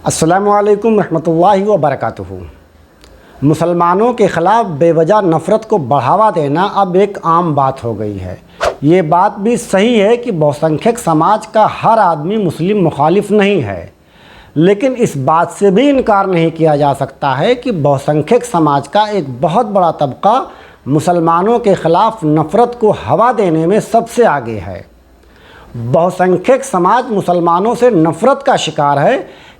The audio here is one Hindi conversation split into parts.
अस्सलामुअलैकुम रहमतुल्लाहि व बरकातुहू। मुसलमानों के ख़िलाफ़ बेवजह नफ़रत को बढ़ावा देना अब एक आम बात हो गई है। ये बात भी सही है कि बहुसंख्यक समाज का हर आदमी मुस्लिम मुखालिफ नहीं है, लेकिन इस बात से भी इनकार नहीं किया जा सकता है कि बहुसंख्यक समाज का एक बहुत बड़ा तबका मुसलमानों के ख़िलाफ़ नफ़रत को हवा देने में सबसे आगे है। बहुसंख्यक समाज मुसलमानों से नफ़रत का शिकार है।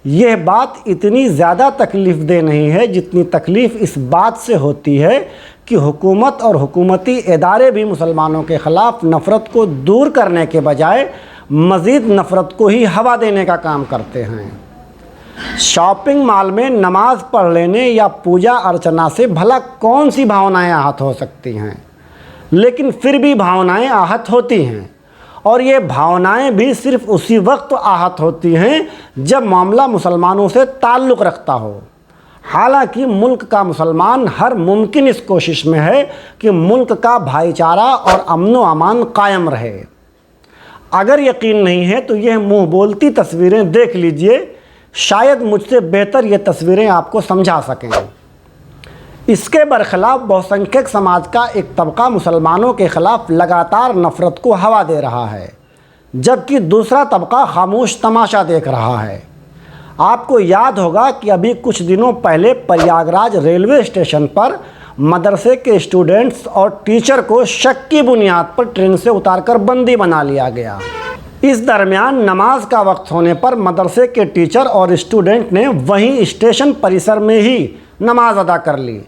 यह बात इतनी ज़्यादा तकलीफ़ दे नहीं है जितनी तकलीफ़ इस बात से होती है कि हुकूमत और हुकूमती इदारे भी मुसलमानों के ख़िलाफ़ नफ़रत को दूर करने के बजाय मज़ीद नफ़रत को ही हवा देने का काम करते हैं। शॉपिंग मॉल में नमाज़ पढ़ लेने या पूजा अर्चना से भला कौन सी भावनाएं आहत हो सकती हैं, लेकिन फिर भी भावनाएं आहत होती हैं, और ये भावनाएं भी सिर्फ़ उसी वक्त आहत होती हैं जब मामला मुसलमानों से ताल्लुक़ रखता हो। हालांकि मुल्क का मुसलमान हर मुमकिन इस कोशिश में है कि मुल्क का भाईचारा और अमन व अमान कायम रहे। अगर यकीन नहीं है तो यह मुँह बोलती तस्वीरें देख लीजिए, शायद मुझसे बेहतर ये तस्वीरें आपको समझा सकें। इसके बरखिलाफ़ बहुसंख्यक समाज का एक तबका मुसलमानों के ख़िलाफ़ लगातार नफ़रत को हवा दे रहा है, जबकि दूसरा तबका खामोश तमाशा देख रहा है। आपको याद होगा कि अभी कुछ दिनों पहले प्रयागराज रेलवे स्टेशन पर मदरसे के स्टूडेंट्स और टीचर को शक की बुनियाद पर ट्रेन से उतारकर बंदी बना लिया गया। इस दरमियान नमाज का वक्त होने पर मदरसे के टीचर और स्टूडेंट ने वहीं स्टेशन परिसर में ही नमाज अदा कर ली।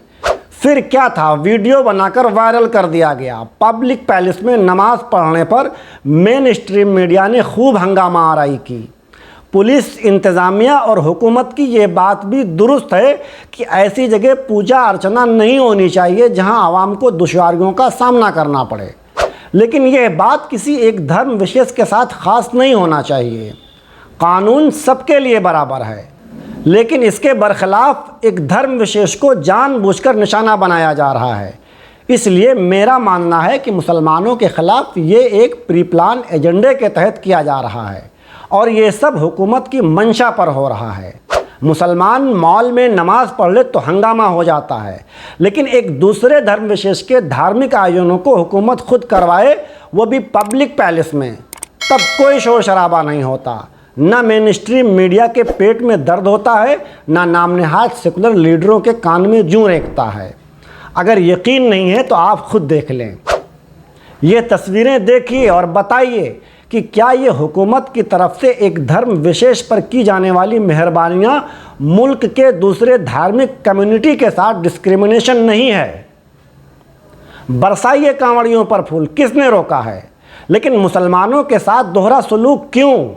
फिर क्या था, वीडियो बनाकर वायरल कर दिया गया। पब्लिक पैलेस में नमाज पढ़ने पर मेन स्ट्रीम मीडिया ने खूब हंगामा आराई की। पुलिस, इंतज़ामिया और हुकूमत की ये बात भी दुरुस्त है कि ऐसी जगह पूजा अर्चना नहीं होनी चाहिए जहां आवाम को दुश्वारियों का सामना करना पड़े, लेकिन यह बात किसी एक धर्म विशेष के साथ ख़ास नहीं होना चाहिए। कानून सबके लिए बराबर है, लेकिन इसके बरखिलाफ़ एक धर्म विशेष को जानबूझकर निशाना बनाया जा रहा है। इसलिए मेरा मानना है कि मुसलमानों के ख़िलाफ़ ये एक प्री प्लान एजेंडे के तहत किया जा रहा है और ये सब हुकूमत की मंशा पर हो रहा है। मुसलमान मॉल में नमाज पढ़ ले तो हंगामा हो जाता है, लेकिन एक दूसरे धर्म विशेष के धार्मिक आयोजनों को हुकूमत खुद करवाए, वो भी पब्लिक पैलेस में, तब कोई शोर शराबा नहीं होता। ना मेन स्ट्रीम मीडिया के पेट में दर्द होता है, ना नाम नहाद सेकुलर लीडरों के कान में जूं रेंकता है। अगर यकीन नहीं है तो आप खुद देख लें। ये तस्वीरें देखिए और बताइए कि क्या ये हुकूमत की तरफ से एक धर्म विशेष पर की जाने वाली मेहरबानियां मुल्क के दूसरे धार्मिक कम्युनिटी के साथ डिस्क्रिमिनेशन नहीं है। बरसाइए कांवड़ियों पर फूल, किसने रोका है? लेकिन मुसलमानों के साथ दोहरा सलूक क्यों?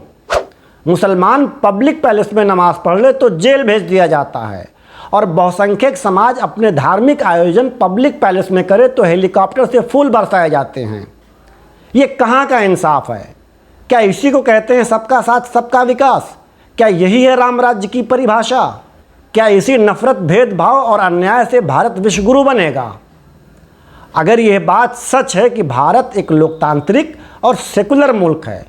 मुसलमान पब्लिक पैलेस में नमाज पढ़ ले तो जेल भेज दिया जाता है, और बहुसंख्यक समाज अपने धार्मिक आयोजन पब्लिक पैलेस में करे तो हेलीकॉप्टर से फूल बरसाए जाते हैं। ये कहाँ का इंसाफ है? क्या इसी को कहते हैं सबका साथ सबका विकास? क्या यही है राम राज्य की परिभाषा? क्या इसी नफ़रत, भेदभाव और अन्याय से भारत विश्वगुरु बनेगा? अगर यह बात सच है कि भारत एक लोकतांत्रिक और सेकुलर मुल्क है,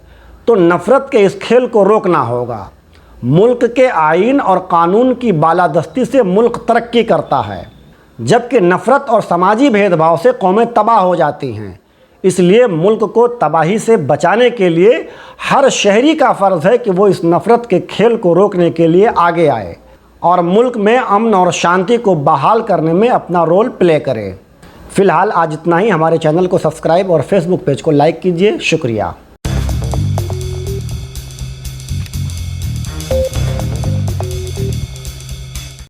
तो नफ़रत के इस खेल को रोकना होगा। मुल्क के आईन और कानून की बालादस्ती से मुल्क तरक्की करता है, जबकि नफ़रत और समाजी भेदभाव से कौमें तबाह हो जाती हैं। इसलिए मुल्क को तबाही से बचाने के लिए हर शहरी का फ़र्ज़ है कि वो इस नफ़रत के खेल को रोकने के लिए आगे आए और मुल्क में अमन और शांति को बहाल करने में अपना रोल प्ले करे। फ़िलहाल आज इतना ही। हमारे चैनल को सब्सक्राइब और फेसबुक पेज को लाइक कीजिए। शुक्रिया।